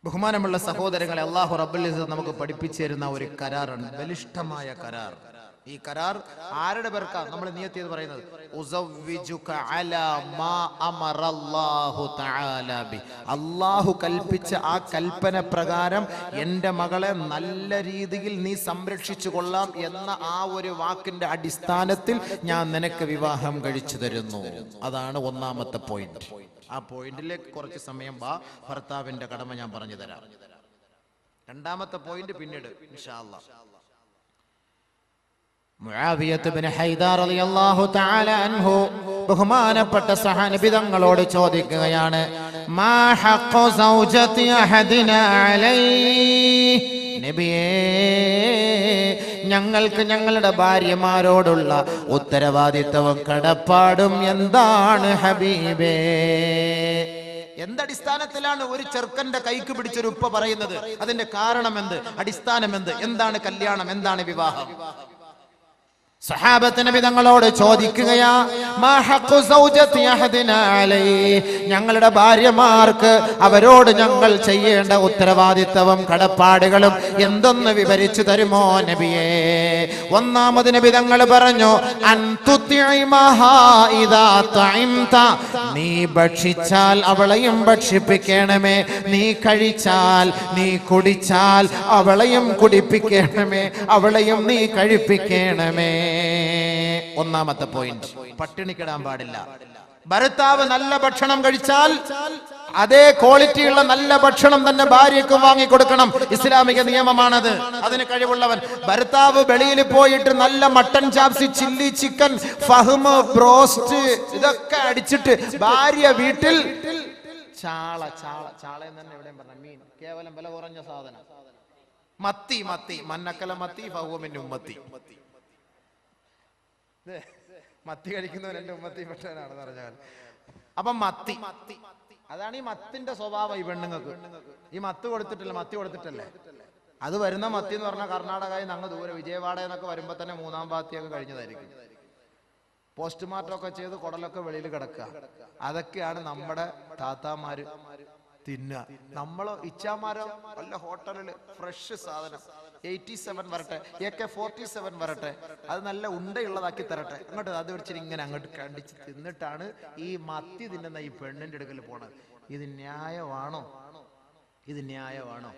ബഹുമാനമുള്ള സഹോദരങ്ങളെ, അല്ലാഹു റബ്ബുൽ ഇസ്സത്ത് നമുക്ക് പഠിപ്പിച്ചു തരുന്ന ഒരു കരാറാണ്, ബലിഷ്ഠമായ കരാർ. ഈ കരാർ ആരുടെ പേർക്കാ നമ്മൾ നിയത്ത് ചെയ്ത് പറയുന്നത്? ഉസവ്വിജുക അലാ മാ അമറല്ലാഹു തആല ബി. അല്ലാഹു കൽപ്പിച്ച ആ കൽപ്പന പ്രകാരം എൻ്റെ മകളെ നല്ല രീതിയിൽ നീ സംരക്ഷിച്ചു കൊള്ളാം എന്ന ആ ഒരു വാക്കിന്റെ അടിസ്ഥാനത്തിൽ ഞാൻ നിനക്ക് വിവാഹം കഴിച്ചു തരുന്നു. അതാണ് ഒന്നാമത്തെ പോയിന്റ്. ആ പോയിന്റിലേക്ക് കുറച്ച് സമയം ഭർത്താവിന്റെ കടമ ഞാൻ പറഞ്ഞു തരാം. രണ്ടാമത്തെ പോയിന്റ് പിന്നീട് ഇൻഷാ അല്ലാഹ്. മുആവിയത്ത് ഇബ്നു ഹൈദാർ റളിയല്ലാഹു തആല അൻഹു ബഹുമാനപ്പെട്ട സഹാബി തങ്ങളോട് ചോദിക്കുകയാണ്, മാ ഹഖ്ഖു സൗജതി അഹദിനാ അലൈഹി. നബിയേ, ഞങ്ങൾക്ക് ഞങ്ങളുടെ ഭാര്യമാരോടുള്ള ഉത്തരവാദിത്തവും കടപ്പാടും എന്താണ് ഹബീബേ? എന്തടിസ്ഥാനത്തിലാണ് ഒരു ചെറുക്കന്റെ കൈക്ക് പിടിച്ചൊരു ഉപ്പ പറയുന്നത്? അതിന്റെ കാരണം എന്ത്? അടിസ്ഥാനം എന്ത്? എന്താണ് കല്യാണം? എന്താണ് വിവാഹം? സഹാബത്ത് നബി തങ്ങളോട് ചോദിക്കുകയാ, മാ ഹഖ്ഖു സൗജതി അഹദിനാ അലൈഹി. ഞങ്ങളുടെ ഭാര്യമാർക്ക് അവരോട് ഞങ്ങൾ ചെയ്യേണ്ട ഉത്തരവാദിത്തവും കടപ്പാടുകളും എന്തൊന്ന് വിവരിച്ചു തരുമോ നബിയേ? ഒന്നാമത് നബി തങ്ങൾ പറഞ്ഞു, അൻ തുതിഇമഹാ ഇദാ തഇംത. നീ ഭക്ഷിച്ചാൽ അവളെയും ഭക്ഷിപ്പിക്കണമേ, നീ കഴിച്ചാൽ നീ കുടിച്ചാൽ അവളെയും കുടിപ്പിക്കണമേ, അവളെയും നീ കഴിപ്പിക്കണമേ. ഒന്നാമത്തെ പോയിന്റ്, പട്ടിണിക്കിടാൻ പാടില്ല. ഭർത്താവ് നല്ല ഭക്ഷണം കഴിച്ചാൽ അതേ ക്വാളിറ്റിയുള്ള നല്ല ഭക്ഷണം തന്നെ ഭാര്യയ്ക്ക് വാങ്ങിക്കൊടുക്കണം. ഇസ്ലാമിക നിയമമാണത്. അതിന് കഴിവുള്ളവൻ. ഭർത്താവ് വെളിയിൽ പോയിട്ട് നല്ല മട്ടൻ ചാപ്സി, ചില്ലി ചിക്കൻ, ഫഹ്മ്, ബ്രോസ്റ്റ് ഇതൊക്കെ അടിച്ചിട്ട് ഭാര്യ വീട്ടിൽ ചാള ചാള ചാള എന്ന് തന്നെ എവിടെയും പറഞ്ഞ മീൻ, കേവലം വില കുറഞ്ഞ സാധനം, മത്തി മത്തി മന്നക്കല മത്തി ഫഹ്മിൻ ഉമ്മത്തി. മത്തി കഴിക്കുന്നവൻ എന്റെ ഉമ്മത്തി പെട്ടവനാണെന്ന് പറഞ്ഞാൽ. അപ്പൊ മത്തി, അതാണ് ഈ മത്തിന്റെ സ്വഭാവം. ഈ പെണ്ണുങ്ങൾക്ക് ഈ മത്തി കൊടുത്തിട്ടല്ലേ അത് വരുന്ന മത്തി എന്ന് പറഞ്ഞാൽ കർണാടകയിൽ അങ്ങ് ദൂരെ വിജയവാഡ എന്നൊക്കെ വരുമ്പോ തന്നെ മൂന്നാം പാത്തിയൊക്കെ കഴിഞ്ഞതായിരിക്കും. പോസ്റ്റ്മോർട്ടം ഒക്കെ ചെയ്ത് കുടലൊക്കെ വെളിയിൽ കിടക്കുക. അതൊക്കെയാണ് നമ്മുടെ താത്താമാര് തിന്നുക. നമ്മളോ ഇച്ചാമാരോ വല്ല ഹോട്ടലില് ഫ്രഷ് സാധനം 87 വരട്ടെ, AK-47 വരട്ടെ, അത് നല്ല ഉണ്ടയുള്ളതാക്കി തരട്ടെ, അങ്ങോട്ട് അത് വെച്ചിട്ട് ഇങ്ങനെ അങ്ങോട്ട് കണ്ടിച്ച് തിന്നിട്ടാണ് ഈ മത്തി തിന്നുന്ന ഈ പെണ്ണിന്റെ അടുക്കൽ പോണത്. ഇത് ന്യായമാണോ? ഇത് ന്യായമാണോ?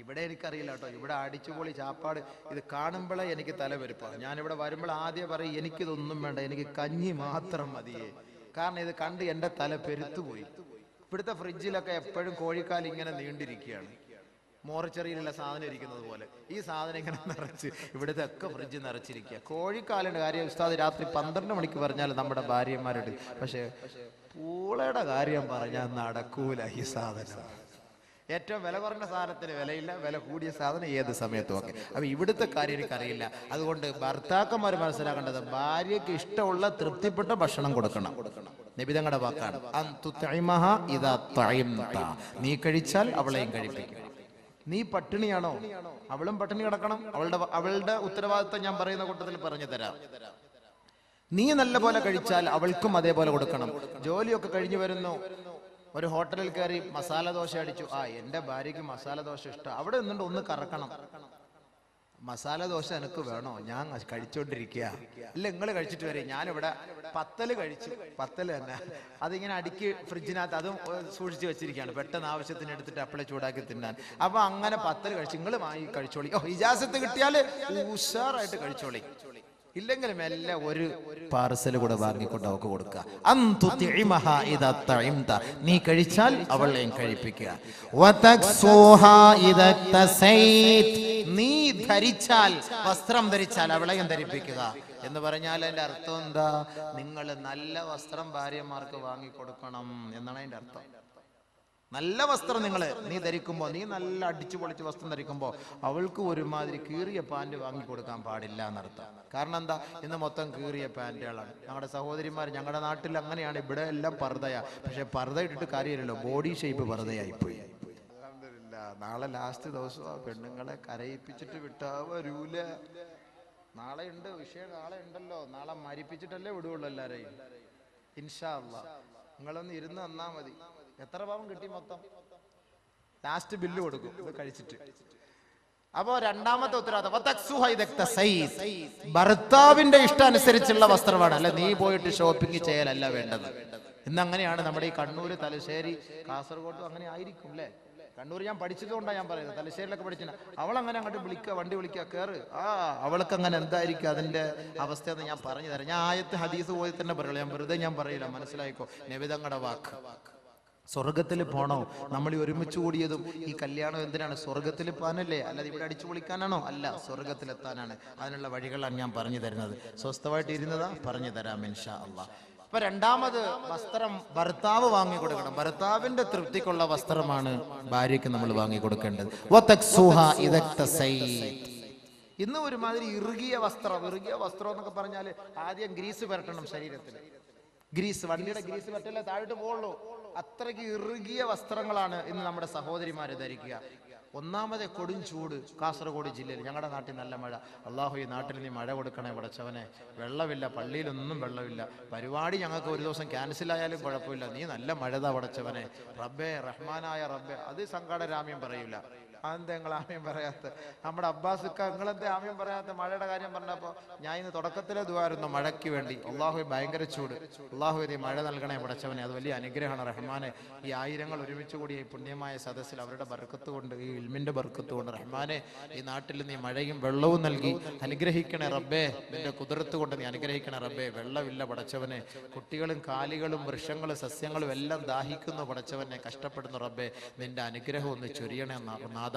ഇവിടെ എനിക്കറിയില്ല കേട്ടോ. ഇവിടെ അടിച്ചുപൊളി ചാപ്പാട് ഇത് കാണുമ്പോഴേ എനിക്ക് തലവെരുപ്പാണ്. ഞാനിവിടെ വരുമ്പോൾ ആദ്യം പറയും, എനിക്കിതൊന്നും വേണ്ട, എനിക്ക് കഞ്ഞി മാത്രം മതിയേ. കാരണം ഇത് കണ്ട് എൻ്റെ തല പെരുത്തുപോയി. ഇവിടുത്തെ ഫ്രിഡ്ജിലൊക്കെ എപ്പോഴും കോഴിക്കാൽ ഇങ്ങനെ നീണ്ടിരിക്കുകയാണ്, മോർച്ചറിയിലുള്ള സാധനം ഇരിക്കുന്നത് പോലെ. ഈ സാധനം ഇങ്ങനെ നിറച്ച് ഇവിടുത്തെ ഒക്കെ ഫ്രിഡ്ജ് നിറച്ചിരിക്കുക. കോഴിക്കാലിന്റെ കാര്യം ഉസ്താദ് രാത്രി 12 മണിക്ക് പറഞ്ഞാൽ നമ്മുടെ ഭാര്യമാരോട്, പക്ഷെ പൂളയുടെ കാര്യം പറഞ്ഞാൽ നടക്കൂല. ഈ സാധനം ഏറ്റവും വില കുറഞ്ഞ സാധനത്തിന് വിലയില്ല, വില കൂടിയ സാധനം ഏത് സമയത്തും ഒക്കെ. അപ്പൊ ഇവിടുത്തെ കാര്യം എനിക്കറിയില്ല. അതുകൊണ്ട് ഭർത്താക്കന്മാർ മനസ്സിലാക്കേണ്ടത്, ഭാര്യയ്ക്ക് ഇഷ്ടമുള്ള തൃപ്തിപ്പെട്ട ഭക്ഷണം കൊടുക്കണം. നബി തങ്ങളുടെ വാക്കാണ്, നീ കഴിച്ചാൽ അവളെയും കഴിപ്പിക്കും. നീ പട്ടിണിയാണോ? അവളും പട്ടിണി കിടക്കണം. അവളുടെ ഉത്തരവാദിത്വം ഞാൻ പറയുന്ന കൂട്ടത്തിൽ പറഞ്ഞു തരാം. നീ നല്ല പോലെ കഴിച്ചാൽ അവൾക്കും അതേപോലെ കൊടുക്കണം. ജോലിയൊക്കെ കഴിഞ്ഞു വരുന്നു, ഒരു ഹോട്ടലിൽ കയറി മസാല ദോശ അടിച്ചു. എന്റെ ഭാര്യയ്ക്ക് മസാല ദോശ ഇഷ്ടം. അവിടെ നിന്നുകൊണ്ട് ഒന്ന് കറക്കണം. മസാല ദോശ എനിക്ക് വേണോ? ഞാൻ കഴിച്ചോണ്ടിരിക്കുക. അല്ല, നിങ്ങൾ കഴിച്ചിട്ട് വരെ. ഞാനിവിടെ പത്തല് കഴിച്ചു. പത്തല് തന്നെ അതിങ്ങനെ അടുക്കി ഫ്രിഡ്ജിനകത്ത് അതും സൂക്ഷിച്ച് വെച്ചിരിക്കുകയാണ്, പെട്ടെന്ന് ആവശ്യത്തിന് എടുത്തിട്ട് അപ്പളെ ചൂടാക്കി തിന്നാൻ. അപ്പൊ അങ്ങനെ പത്തല് കഴിച്ചു. നിങ്ങൾ വാങ്ങി കഴിച്ചോളി. ഇജാസത്ത് കിട്ടിയാൽ ഉഷാറായിട്ട് കഴിച്ചോളി. ഇല്ലെങ്കിൽ മെല്ലെ ഒരു പാർസൽ കൂടെ വാങ്ങിക്കൊണ്ട് അവൾക്ക് കൊടുക്കുക. നീ കഴിച്ചാൽ അവളെയും കഴിപ്പിക്കുക. നീ ധരിച്ചാൽ, വസ്ത്രം ധരിച്ചാൽ അവളെയും ധരിപ്പിക്കുക എന്ന് പറഞ്ഞാൽ അതിന്റെ അർത്ഥം എന്താ? നിങ്ങൾ നല്ല വസ്ത്രം ഭാര്യമാർക്ക് വാങ്ങിക്കൊടുക്കണം എന്നാണ് അതിന്റെ അർത്ഥം. നല്ല വസ്ത്രം നീ ധരിക്കുമ്പോൾ, നീ നല്ല അടിച്ചു പൊളിച്ച് വസ്ത്രം ധരിക്കുമ്പോൾ അവൾക്ക് ഒരുമാതിരി കീറിയ പാൻറ് വാങ്ങിക്കൊടുക്കാൻ പാടില്ല എന്നർത്ഥം. കാരണം എന്താ? ഇന്ന് മൊത്തം കീറിയ പാൻറ്റുകളാണ്. ഞങ്ങളുടെ സഹോദരിമാർ, ഞങ്ങളുടെ നാട്ടിൽ അങ്ങനെയാണ്. ഇവിടെ എല്ലാം പർദ്ദയാ. പക്ഷെ പർദ്ദ ഇട്ടിട്ട് കാര്യമില്ലല്ലോ, ബോഡി ഷേപ്പ് പർദ്ദയായിപ്പോയി. നാളെ ലാസ്റ്റ് ദിവസം പെണ്ണുങ്ങളെ കരയിപ്പിച്ചിട്ട് വിട്ടാ വരൂല. നാളെ ഉണ്ട് വിഷയം, നാളെ ഉണ്ടല്ലോ. നാളെ മരിപ്പിച്ചിട്ടല്ലേ വിടുള്ളൂ എല്ലാരെയും. ഇൻഷാ അല്ലാഹ് നിങ്ങളൊന്ന് ഇരുന്ന് തന്നാ മതി. എത്ര പാവം കിട്ടി മൊത്തം? ലാസ്റ്റ് ബില്ല് കൊടുക്കും ഇത് കഴിച്ചിട്ട്. അപ്പോ രണ്ടാമത്തെ ഉത്തരവാദിത്തം ഭർത്താവിന്റെ ഇഷ്ടാനുസരിച്ചുള്ള വസ്ത്രമാണ്. അല്ല നീ പോയിട്ട് ഷോപ്പിംഗ് ചെയ്യലല്ല വേണ്ടത്. ഇന്ന് അങ്ങനെയാണ് നമ്മുടെ ഈ കണ്ണൂര്, തലശ്ശേരി, കാസർഗോഡ് അങ്ങനെ ആയിരിക്കും അല്ലേ. കണ്ണൂർ ഞാൻ പഠിച്ചതുകൊണ്ടാണ് ഞാൻ പറയുന്നത്. തലശ്ശേരിയിലൊക്കെ പഠിച്ചില്ല. അവളങ്ങനെ അങ്ങോട്ട് വിളിക്കുക, വണ്ടി വിളിക്കുക, കയറ്. അവൾക്ക് അങ്ങനെ എന്തായിരിക്കും അതിന്റെ അവസ്ഥ എന്ന് ഞാൻ പറഞ്ഞു തരാം. ഞാൻ ആയത്ത് ഹദീസ് പോയി തന്നെ പറയുള്ളൂ. ഞാൻ വെറുതെ ഞാൻ പറയില്ല, മനസ്സിലായിക്കോ. നബിതങ്ങളുടെ വാക്ക്. സ്വർഗത്തിൽ പോണോ? നമ്മൾ ഈ ഒരുമിച്ച് കൂടിയതും ഈ കല്യാണം എന്തിനാണ്? സ്വർഗത്തിൽ പോകാനല്ലേ, അല്ലാതെ ഇവിടെ അടിച്ചു പൊളിക്കാനാണോ? അല്ല, സ്വർഗത്തിലെത്താനാണ്. അതിനുള്ള വഴികളാണ് ഞാൻ പറഞ്ഞു തരുന്നത്. സ്വസ്ഥമായിട്ട് ഇരുന്നതാ പറഞ്ഞു തരാം ഇൻഷാ അല്ലാഹ്. അപ്പൊ രണ്ടാമത് വസ്ത്രം ഭർത്താവ് വാങ്ങി കൊടുക്കണം. ഭർത്താവിന്റെ തൃപ്തിക്കുള്ള വസ്ത്രമാണ് ഭാര്യയ്ക്ക് നമ്മൾ വാങ്ങി കൊടുക്കേണ്ടത്. ഇന്ന് ഒരുമാതിരി ഇറുകിയ വസ്ത്രം എന്നൊക്കെ പറഞ്ഞാൽ ആദ്യം ഗ്രീസ് പുരട്ടണം ശരീരത്തിൽ. ഗ്രീസ്, വണ്ടിയുടെ ഗ്രീസ് പറ്റല്ലേ താഴോട്ട് പോകുള്ളൂ. അത്രയ്ക്ക് ഇറുകിയ വസ്ത്രങ്ങളാണ് ഇന്ന് നമ്മുടെ സഹോദരിമാര് ധരിക്കുക. ഒന്നാമത് കൊടും ചൂട്. കാസർഗോഡ് ജില്ലയിൽ, ഞങ്ങളുടെ നാട്ടിൽ നല്ല മഴ. അള്ളാഹു ഈ നാട്ടിൽ നീ മഴ കൊടുക്കണേ പടച്ചവനെ. വെള്ളമില്ല, പള്ളിയിലൊന്നും വെള്ളമില്ല. പരിപാടി ഞങ്ങൾക്ക് ഒരു ദിവസം ക്യാൻസൽ ആയാലും കുഴപ്പമില്ല, നീ നല്ല മഴതാ പടച്ചവനെ. റബ്ബേ, റഹ്മാനായ റബ്ബേ. അത് സങ്കടരാമ്യം പറയൂല. അതെന്താ നിങ്ങൾ ആമ്യം പറയാത്ത? നമ്മുടെ അബ്ബാസിക്ക നിങ്ങളെന്താ ആമ്യം പറയാത്ത? മഴയുടെ കാര്യം പറഞ്ഞപ്പോ ഞാൻ ഇന്ന് തുടക്കത്തിലെ ദുആയിരുന്നു മഴയ്ക്ക് വേണ്ടി. അള്ളാഹു ഭയങ്കര ചൂട്, അള്ളാഹു നീ മഴ നൽകണേ പടച്ചവനെ. അത് വലിയ അനുഗ്രഹമാണ് റഹ്മാനെ. ഈ ആയിരങ്ങൾ ഒരുമിച്ച് കൂടി ഈ പുണ്യമായ സദസ്സിൽ അവരുടെ ബർക്കത്ത് കൊണ്ട്, ഈ ഇൽമിന്റെ ബർക്കത്ത് കൊണ്ട് റഹ്മാനെ ഈ നാട്ടിൽ നീ മഴയും വെള്ളവും നൽകി അനുഗ്രഹിക്കണേ റബ്ബേ. നിന്റെ കുതിരത്ത് കൊണ്ട് നീ അനുഗ്രഹിക്കണേ റബ്ബേ. വെള്ളമില്ല പടച്ചവനെ. കുട്ടികളും കാലികളും വൃക്ഷങ്ങളും സസ്യങ്ങളും എല്ലാം ദാഹിക്കുന്നു പടച്ചവനെ, കഷ്ടപ്പെടുന്നു റബ്ബേ. നിന്റെ അനുഗ്രഹം ഒന്ന് ചൊരിയണേ നാദാ.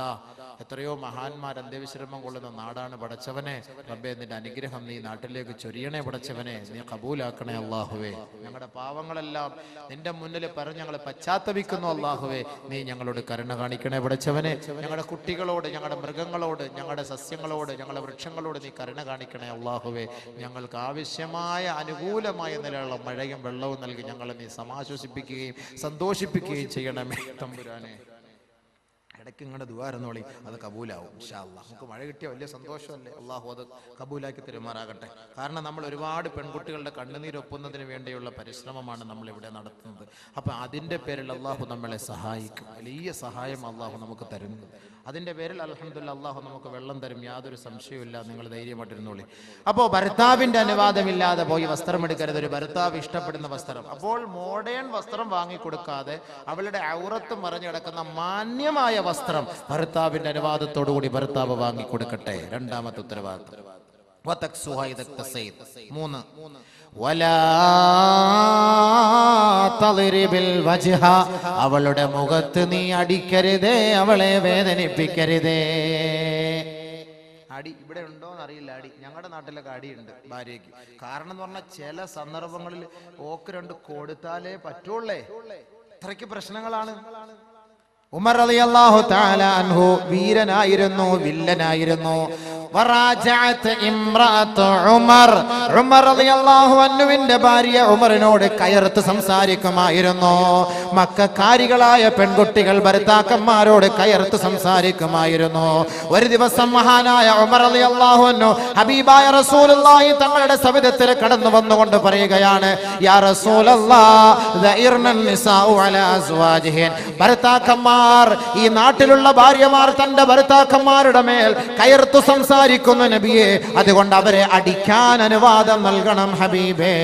എത്രയോ മഹാന്മാർ അന്ത്യവിശ്രമം കൊള്ളുന്ന നാടാണ് പടച്ചവനെ. റബ്ബേ, നിന്റെ അനുഗ്രഹം നീ നാട്ടിലേക്ക് ചൊരിയണേ പടച്ചവനെ. നീ കബൂലാക്കണേ അല്ലാഹുവേ. ഞങ്ങളുടെ പാവങ്ങളെല്ലാം നിന്റെ മുന്നിൽ പറഞ്ഞ് ഞങ്ങൾ പശ്ചാത്തപിക്കുന്നു അല്ലാഹുവേ. നീ ഞങ്ങളോട് കരുണ കാണിക്കണേ പടച്ചവനെ. ഞങ്ങളുടെ കുട്ടികളോട്, ഞങ്ങളുടെ മൃഗങ്ങളോട്, ഞങ്ങളുടെ സസ്യങ്ങളോട്, ഞങ്ങളുടെ വൃക്ഷങ്ങളോട് നീ കരുണ കാണിക്കണേ അല്ലാഹുവേ. ഞങ്ങൾക്ക് ആവശ്യമായ അനുകൂലമായ നിലയുള്ള മഴയും വെള്ളവും നൽകി ഞങ്ങളെ നീ സമാശ്വസിപ്പിക്കുകയും സന്തോഷിപ്പിക്കുകയും ചെയ്യണമേ തമ്പുരാനെ. ഇടയ്ക്ക് ഇങ്ങനെ ദുആയിരുന്നോളി, അത് കബൂലാവും ഇൻഷാ അല്ലാഹ്. നമുക്ക് മഴ കിട്ടിയ വലിയ സന്തോഷമല്ലേ. അള്ളാഹു അത് കബൂലാക്കി തെരുമാറാകട്ടെ. കാരണം നമ്മൾ ഒരുപാട് പെൺകുട്ടികളുടെ കണ്ണുനീരൊപ്പുന്നതിന് വേണ്ടിയുള്ള പരിശ്രമമാണ് നമ്മൾ ഇവിടെ നടത്തുന്നത്. അപ്പൊ അതിന്റെ പേരിൽ അള്ളാഹു നമ്മളെ സഹായിക്കും. വലിയ സഹായം അള്ളാഹു നമുക്ക് തരുന്നു. അതിന്റെ പേരിൽ അൽഹംദുലില്ലാഹ് അള്ളാഹു നമുക്ക് വെള്ളം തരും, യാതൊരു സംശയവുമില്ല. നിങ്ങൾ ധൈര്യമായിട്ടിരുന്നോളി. അപ്പോൾ ഭർത്താവിന്റെ അനുവാദമില്ലാതെ പോയി വസ്ത്രം എടുക്കരുത്. ഒരു ഭർത്താവ് ഇഷ്ടപ്പെടുന്ന വസ്ത്രം. അപ്പോൾ മോഡേൺ വസ്ത്രം വാങ്ങിക്കൊടുക്കാതെ അവളുടെ ഔറത്ത് മറിഞ്ഞു കിടക്കുന്ന മാന്യമായ വസ്ത്രം ഭർത്താവിന്റെ അനുവാദത്തോടു കൂടി ഭർത്താവ് വാങ്ങിക്കൊടുക്കട്ടെ. രണ്ടാമത്തെ ഉത്തരവാദിത്വം. മൂന്ന്, അവളുടെ മുഖത്ത് നീ അടിക്കരുതേ, അവളെ വേദനിപ്പിക്കരുതേ. അടി ഇവിടെ ഉണ്ടോന്ന് അറിയില്ല. അടി ഞങ്ങളുടെ നാട്ടിലൊക്കെ അടിയുണ്ട് ഭാര്യയ്ക്ക്. കാരണം എന്ന് പറഞ്ഞാൽ ചില സന്ദർഭങ്ങളിൽ ഓക്ക് രണ്ട് കൊടുത്താലേ പറ്റുള്ളേ. അത്രയ്ക്ക് പ്രശ്നങ്ങളാണ്. ഉമർ റളിയല്ലാഹു തആല അൻഹു വീരനായിരുന്നു, വില്ലനായിരുന്നു. ഉമർ റളിയല്ലാഹു അൻഹുവിന്റെ ഭാര്യ ഉമറിനോട് കയർത്ത് സംസാരിക്കുമായിരുന്നു. മക്കക്കാരികളായ പെൺകുട്ടികൾ ഭർത്താക്കന്മാരോട് കയർത്ത് സംസാരിക്കുമായിരുന്നു. ഒരു ദിവസം മഹാനായ ഉമർ റളിയല്ലാഹു അൻഹു ഹബീബായ റസൂലുള്ളാഹി തങ്ങളുടെ സവിധത്തിൽ കടന്നു വന്നുകൊണ്ട് പറയുകയാണ്, യാ റസൂലല്ലാഹ് ദഇർനൻ നിസാഉ അലാ അസ്വാജിഹിൻ. ഭർത്താക്കന്മാർ, ഈ നാട്ടിലുള്ള ഭാര്യമാർ തന്റെ ഭർത്താക്കന്മാരുടെ മേൽ കയർത്തു സംസാരിക്കുന്നു നബിയെ. അതുകൊണ്ട് അവരെ അടിക്കാൻ അനുവാദം നൽകണം ഹബീബേ.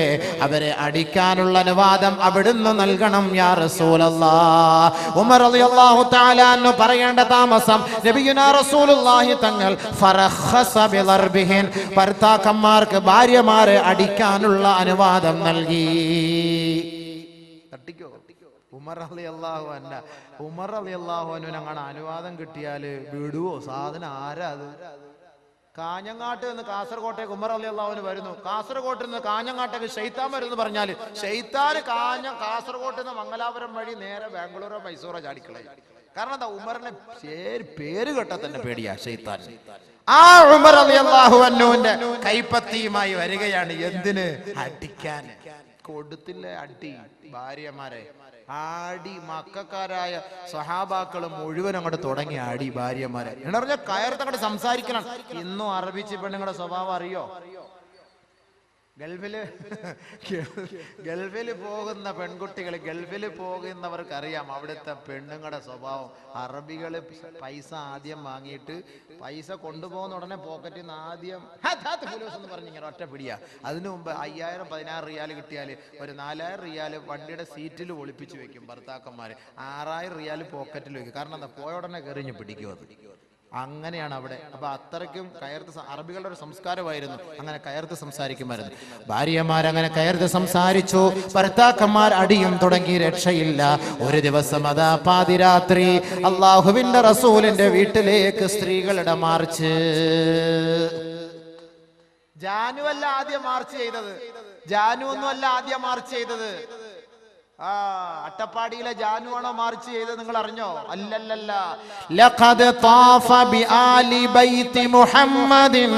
അവരെ അടിക്കാനുള്ള അനുവാദം അവിടുന്ന് നൽകണം യാ റസൂലല്ലാഹ്. ഉമർ റളിയല്ലാഹു തആല അൻഹു പറയേണ്ട താമസം നബിയുനാ റസൂലുള്ളാഹി തങ്ങൾ ഫറഖസ ബിളർബിഹിൻ, ഭർത്താക്കന്മാർക്ക് ഭാര്യമാരെ അടിക്കാനുള്ള അനുവാദം നൽകി. തട്ടിക്കോ ഉമർ റളിയല്ലാഹു അൻഹു. ഉമർ റളിയല്ലാഹു അൻഹുവിന് അങ്ങനെ അനുവാദം കിട്ടിയാല് വിടുവോ? സാധനം ആരാ അത്? കാഞ്ഞങ്ങാട്ട് നിന്ന് കാസർകോട്ടേക്ക് ഉമർ റളിയല്ലാഹു അൻഹു വരുന്നു. കാസർകോട്ട് നിന്ന് കാഞ്ഞങ്ങാട്ടേക്ക് ശൈത്താൻ വരുന്നു പറഞ്ഞാല് ശൈത്താൻ കാസർകോട്ട് നിന്ന് മംഗലാപുരം വഴി നേരെ ബാംഗ്ലൂരോ മൈസൂറോ ചാടിക്കളയും. കാരണം എന്താ? ഉമറിനെ പേര് കേട്ടാ തന്നെ പേടിയാ ശൈത്താൻ. ആ ഉമർ റളിയല്ലാഹു അൻഹുവിന്റെ കൈപ്പത്തിയുമായി വരികയാണ്. എന്തിന്? അടിക്കാൻ. കൊടുത്തില്ല അടി ഭാര്യമാരെ. ആടി മക്കാരായ സഹാബാക്കള് മുഴുവൻ അങ്ങോട്ട് തുടങ്ങി ആടി ഭാര്യമാരെ. എന്ന് പറഞ്ഞാൽ കയർത്ത് അങ്ങോട്ട് സംസാരിക്കണം. ഇന്നും അറബിച്ച് പെണ്ണുങ്ങളുടെ സ്വഭാവം അറിയോ? ഗൾഫിൽ പോകുന്ന പെൺകുട്ടികൾ, ഗൾഫിൽ പോകുന്നവർക്കറിയാം അവിടുത്തെ പെണ്ണുങ്ങളുടെ സ്വഭാവം. അറബികള് പൈസ ആദ്യം വാങ്ങിയിട്ട് പൈസ കൊണ്ടുപോകുന്ന ഉടനെ പോക്കറ്റിൽ നിന്ന് ആദ്യം എന്ന് പറഞ്ഞ് ഇങ്ങനെ ഒറ്റ പിടിയാ. അതിനു മുമ്പ് 5000-16 റിയാൽ കിട്ടിയാൽ ഒരു 4000 റിയാൽ വണ്ടിയുടെ സീറ്റിൽ ഒളിപ്പിച്ച് വെക്കും ഭർത്താക്കന്മാര്. 6000 റിയാൽ പോക്കറ്റിൽ വെക്കും. കാരണം എന്താ, പോയ ഉടനെ കയറിഞ്ഞ് പിടിക്കും. അത് അങ്ങനെയാണ് അവിടെ. അപ്പൊ അത്രയ്ക്കും കയർത്ത് അറബികളുടെ ഒരു സംസ്കാരമായിരുന്നു, അങ്ങനെ കയർത്ത് സംസാരിക്കുമായിരുന്നു. ഭാര്യമാരങ്ങനെ കയർത്ത് സംസാരിച്ചു. ഭർത്താക്കന്മാർ അടിയും തുടങ്ങി, രക്ഷയില്ല. ഒരു ദിവസം അതാ പാതിരാത്രി അള്ളാഹുവിന്റെ റസൂലിന്റെ വീട്ടിലേക്ക് സ്ത്രീകളുടെ മാർച്ച്. ജാനു അല്ല ആദ്യം മാർച്ച് ചെയ്തത്, ജാനു ഒന്നും അല്ല ആദ്യം മാർച്ച് ചെയ്തത്. അട്ടപ്പാടിയിലെ ജാനുവാണോ മാർച്ച് ചെയ്തത്, നിങ്ങൾ അറിഞ്ഞോ? അല്ലല്ലല്ല. ലഖദ് താഫ ബിആലി ബൈതി മുഹമ്മദിൻ